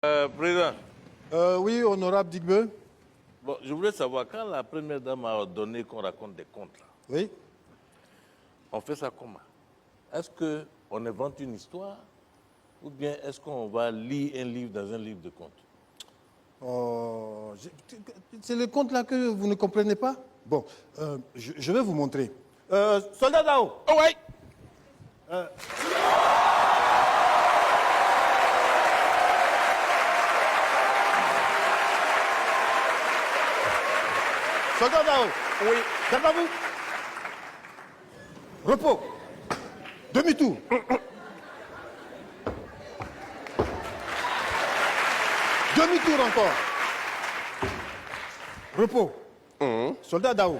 Président. Oui, honorable Digbe. Bon, je voulais savoir, quand la première dame a ordonné qu'on raconte des contes, là, Oui. on fait ça comment? Est-ce qu'on invente une histoire ou bien est-ce qu'on va lire un livre dans un livre de contes? C'est le conte là que vous ne comprenez pas? Bon, je vais vous montrer. Soldat Dao. Oh oui. Soldat Dao. Oui. Derrière vous. Repos. Demi-tour. Demi-tour encore. Repos. Soldat Dao.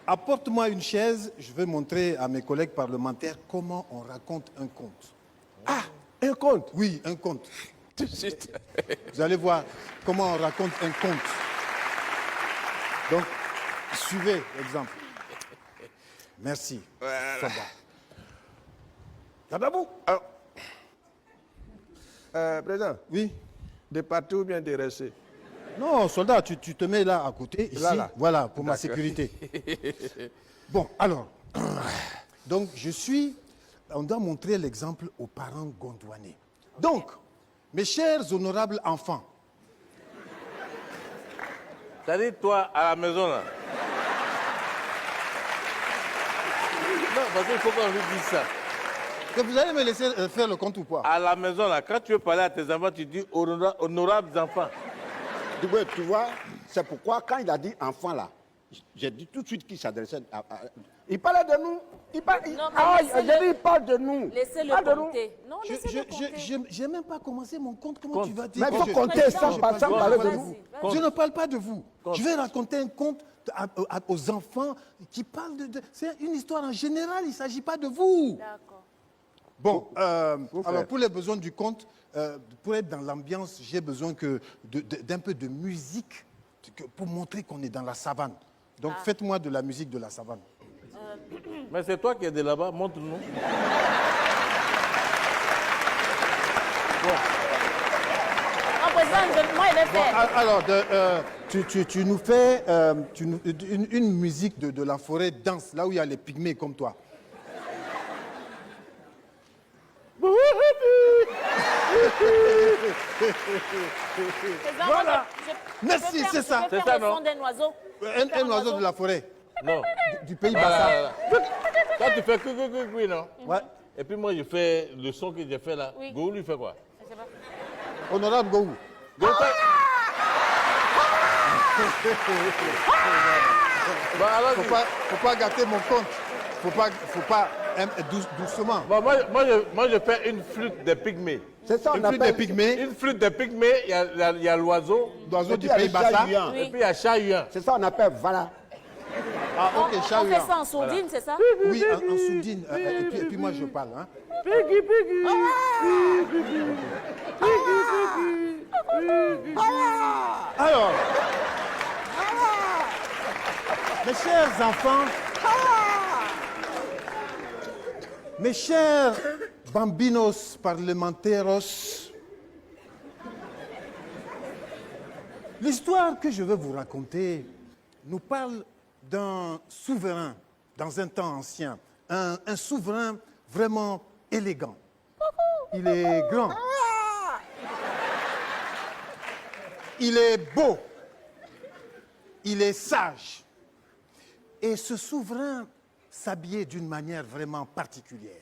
Apporte-moi une chaise, je vais montrer à mes collègues parlementaires comment on raconte un conte. Ah, un conte? Oui, un conte. Tout de suite. Vous allez voir comment on raconte un conte. Donc, suivez l'exemple. Merci. Soldat. Tababou. Président, Oui. de partout ou bien de rester? Non, soldat, tu te mets là à côté, ici. Là. Voilà, pour ma D'accord. sécurité. Bon, alors. Donc, on doit montrer l'exemple aux parents gondouanais. Donc, mes chers honorables enfants, C'est-à-dire, toi, à la maison, là. Non, parce qu'il faut qu'on lui dise ça. que vous allez me laisser faire le compte ou pas? À la maison, là, quand tu veux parler à tes enfants, tu dis honorables enfants. Ouais, tu vois, c'est pourquoi quand il a dit enfant là, j'ai dit tout de suite qu'il s'adressait à... Il parlait de nous. Il parle, Non, mais j'ai dit, il parle de nous. Laissez-le Pas de nous. compter. Non, laissez-le compter. J'ai même pas commencé mon compte. Comment tu vas dire? Mais il faut que compter sans Président, parler de vas-y, nous. vas-y. Je ne parle pas de vous. Je vais raconter un conte aux enfants qui parlent c'est une histoire en général, il ne s'agit pas de vous. D'accord. Bon, Faut alors faire. pour les besoins du conte, pour être dans l'ambiance, j'ai besoin d'un peu de musique pour montrer qu'on est dans la savane. Donc faites-moi de la musique de la savane. Mais c'est toi qui es de là-bas, montre-nous. Non, président, moi, il est fait. Alors, tu nous fais une musique de la forêt dense, là où il y a les pygmées comme toi. Président, Voilà. je Merci, peux faire- c'est ça. Je peux C'est faire ça, le non? son d'un oiseau. Un oiseau de la forêt, Non. du pays Voilà, Bassa. voilà. Toi, tu fais oui, non? Ouais. Et puis moi, je fais le son que j'ai fait là. Oui. Go, lui fait quoi? Je sais pas. Honorable Gou. Go, fais- Bah, alors, Faut pas gâter mon compte. Faut pas doucement. bon, moi, je fais une flûte des pygmées. C'est ça, on Une flûte des appelle... pygmées, Une flûte des pygmées, il y a l'oiseau, l'oiseau Et du puis, il y a pays le Bassa. chat-huant. Oui. et puis il y a chat-huant. C'est ça, on appelle voilà. Ah, ok, On fait chat-huant. ça en sourdine, c'est ça? Oui, en sourdine. Et puis moi, je parle. Hein. Alors, mes chers enfants, mes chers bambinos parlementaires, l'histoire que je vais vous raconter nous parle d'un souverain dans un temps ancien, un souverain vraiment élégant. Il est grand. Il est beau. Il est sage. Et ce souverain s'habillait d'une manière vraiment particulière.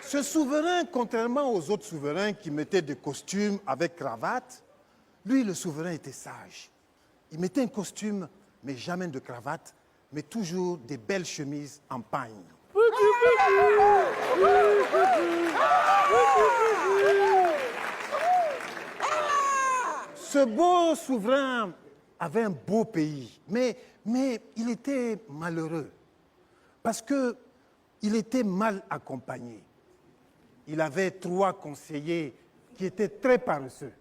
Ce souverain, contrairement aux autres souverains qui mettaient des costumes avec cravate, lui, le souverain était sage. Il mettait un costume, mais jamais de cravate, mais toujours des belles chemises en pagne. Ce beau souverain avait un beau pays, mais il était malheureux parce qu'il était mal accompagné. Il avait 3 conseillers qui étaient très paresseux.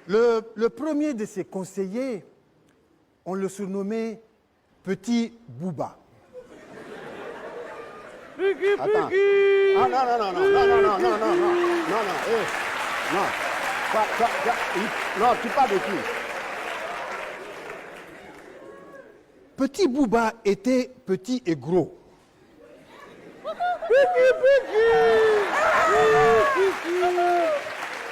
Le premier de ses conseillers, on le surnommait Petit Bouba. Attends. Ah non, non, non, non, non, non, non, non, non, non, non, non, non. Non, tu parles de qui? Petit Bouba était petit et gros.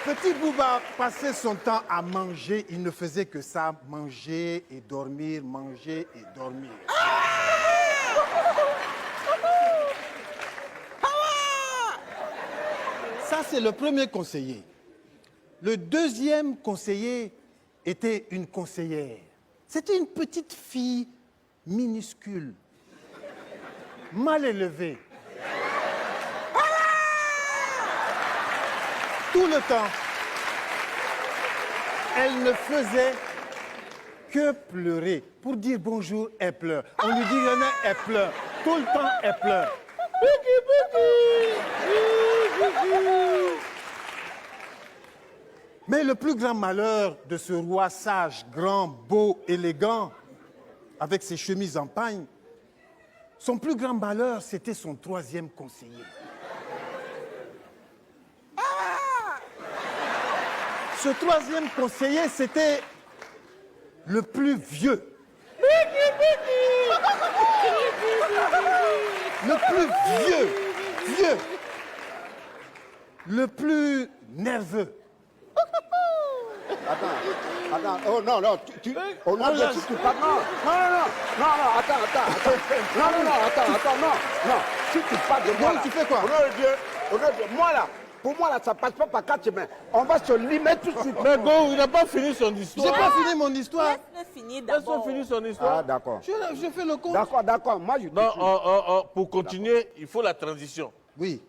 Petit Bouba passait son temps à manger, il ne faisait que ça, manger et dormir, manger et dormir. Ça, c'est le premier conseiller. Le deuxième conseiller était une conseillère. C'était une petite fille minuscule, mal élevée. Tout le temps, elle ne faisait que pleurer. Pour dire bonjour, elle pleure. On lui dit rien, elle pleure. Tout le temps, elle pleure. Mais le plus grand malheur de ce roi sage, grand, beau, élégant, avec ses chemises en pagne, son plus grand malheur, c'était son troisième conseiller. Ce troisième conseiller, c'était le plus vieux. Le plus vieux. Le plus nerveux. Attends, oh non, non, au nom de qui tu parles? Non, attends, non, si tu parles de moi, Donc, là, tu fais quoi? au nom de Dieu, moi là, pour moi là, ça passe pas par 4 chemins. On va se limer tout de suite. Mais go, il n'a pas fini son J'ai histoire. pas fini mon histoire. Laisse-le finir Laisse-le d'abord. finir son histoire. Ah, d'accord. Je fais le compte. D'accord, moi je te Non, suis. pour continuer, il faut la transition. Oui.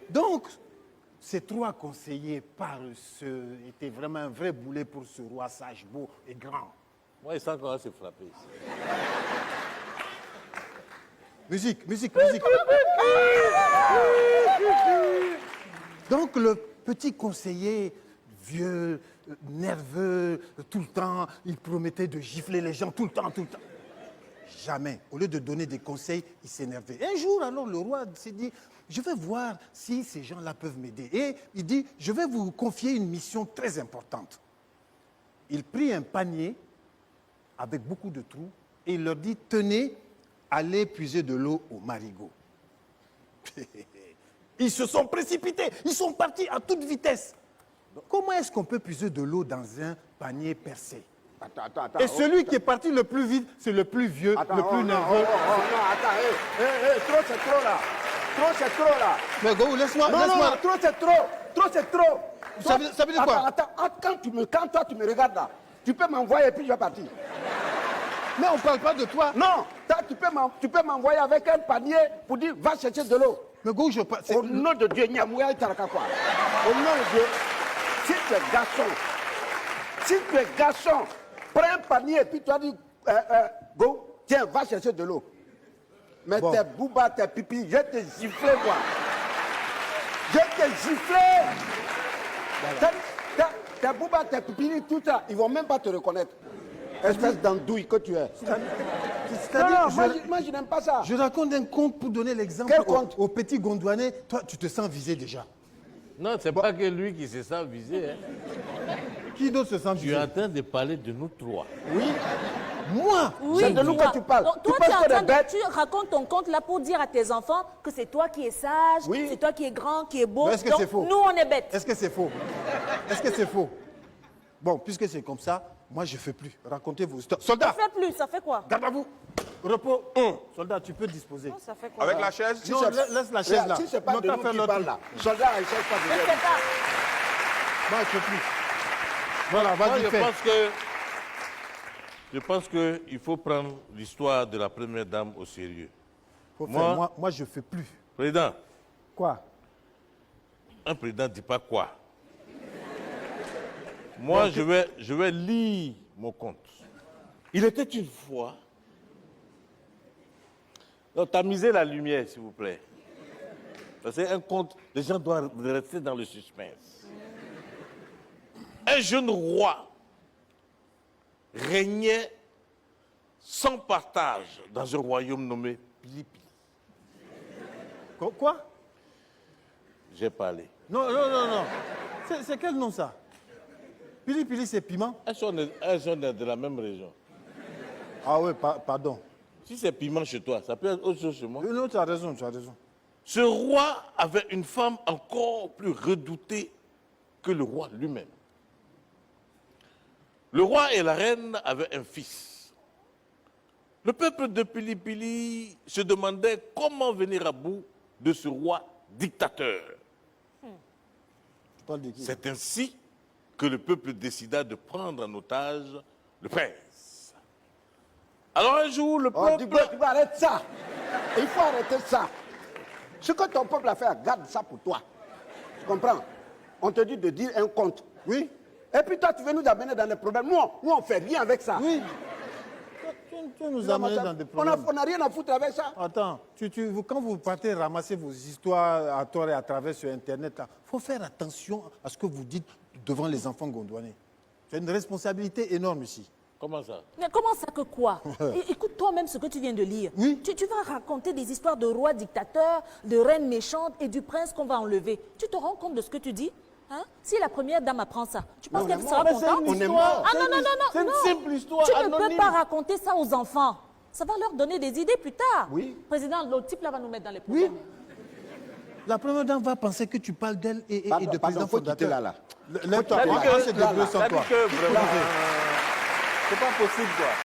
Donc, ces trois conseillers paresseux étaient vraiment un vrai boulet pour ce roi sage, beau et grand. Moi, il sent qu'on va se frapper ici. Musique. Donc, le petit conseiller, vieux, nerveux, tout le temps, il promettait de gifler les gens tout le temps. Jamais. Au lieu de donner des conseils, il s'énervait. Un jour, alors, le roi s'est dit, je vais voir si ces gens-là peuvent m'aider. Et il dit, je vais vous confier une mission très importante. Il prit un panier avec beaucoup de trous et il leur dit, tenez, allez puiser de l'eau au marigot. Ils se sont précipités, ils sont partis à toute vitesse. Comment est-ce qu'on peut puiser de l'eau dans un panier percé? Attends. Et celui qui est parti le plus vite, c'est le plus vieux, le plus nerveux. Non, attends, trop c'est trop là. Mais go, laisse-moi. Non, trop c'est trop. Ça veut dire quoi? Attends, quand toi tu me regardes là, tu peux m'envoyer et puis je vais partir. Mais on ne parle pas de toi. Non, tu peux m'envoyer avec un panier pour dire va chercher de l'eau. Mais go, je parle. Au nom de Dieu, Nyamouya et Tarakakwa. Au nom de Dieu, si tu es garçon, prends un panier et puis tu as dit go, tiens, va chercher de l'eau. Mais Bon. tes boubas, tes pipis, je te gifler quoi. Je te gifler. Tes boubas, tes pipis, tout ça, ils vont même pas te reconnaître. Espèce d'andouille que tu es. C'est-à-dire, Moi je n'aime pas ça. je raconte un conte pour donner l'exemple Quel conte? au petit Gondouanais. Toi, tu te sens visé déjà. Non, c'est pas que lui qui se sent visé. Hein. Qui d'autre se sent Tu visé? es en train de parler de nous trois. Oui, Moi. Oui, c'est de nous toi. que tu parles. Donc, Tu toi, penses tu es en que les train de- bêtes- tu racontes ton conte là pour dire à tes enfants que c'est toi qui es sage, Oui. c'est toi qui es grand, qui est beau. Mais est-ce que Donc, c'est faux? nous, on est bêtes. Est-ce que c'est faux? Est-ce que c'est faux? Bon, puisque c'est comme ça, moi je ne fais plus. Racontez vos histoires. Ça Soldat, fait plus, ça fait quoi? garde à vous. Repos 1. Soldat, tu peux disposer. Ça fait quoi? Avec la chaise? Si Non, c'est- laisse la chaise là. Si c'est pas Non, de t'as nous fait qui notre parle truc. là, soldat, il ne cherche pas de Je l'aide. sais pas. Moi, je ne fais plus. Voilà, Moi, vas-y, fais. je pense qu'il faut prendre l'histoire de la première dame au sérieux. Faut Moi- faire. Moi, je ne fais plus. Président, Quoi? un président ne dit pas quoi. Moi, je vais lire mon compte. Il était une fois. Non, tamisez la lumière, s'il vous plaît. C'est un conte, les gens doivent rester dans le suspense. Un jeune roi régnait sans partage dans un royaume nommé Pili-Pili. Quoi? J'ai parlé. Non, non, non, non. C'est quel nom ça? Pili Pili, c'est piment? Elles sont de la même région. Ah oui, pardon. Si c'est piment chez toi, ça peut être autre chose chez moi. Non, tu as raison, tu as raison. Ce roi avait une femme encore plus redoutée que le roi lui-même. Le roi et la reine avaient un fils. Le peuple de Pili-Pili se demandait comment venir à bout de ce roi dictateur. Tu parles de qui? C'est ainsi que le peuple décida de prendre en otage le prince. Alors un jour, le Oh, peuple... tu vas arrêter ça. Il faut arrêter ça. Ce que ton peuple a fait, garde ça pour toi. Tu comprends? On te dit de dire un conte. Oui. Et puis toi, tu veux nous amener dans des problèmes. Nous, on ne fait rien avec ça. Oui. Tu nous amènes dans des problèmes. On n'a rien à foutre avec ça. Attends, quand vous partez ramasser vos histoires à tort et à travers sur Internet, il faut faire attention à ce que vous dites devant les enfants gondouanais. C'est une responsabilité énorme ici. Comment ça? Mais comment ça que quoi? Écoute toi-même ce que tu viens de lire. Oui. Tu vas raconter des histoires de rois dictateurs, de reines méchantes et du prince qu'on va enlever. Tu te rends compte de ce que tu dis? Hein? Si la première dame apprend ça, tu penses qu'elle sera contente? On est mort. Ah non, non, non, non. C'est une non. simple histoire Tu ne anonyme. peux pas raconter ça aux enfants. Ça va leur donner des idées plus tard. Oui. Président, l'autre type là va nous mettre dans les Oui. problèmes. La première dame va penser que tu parles d'elle et Pardon, de président faut quitter fondateur. là. Lève-toi, T'as dit on que- va se débrouiller sans t'as dit toi. que vraiment, c'est pas possible, quoi.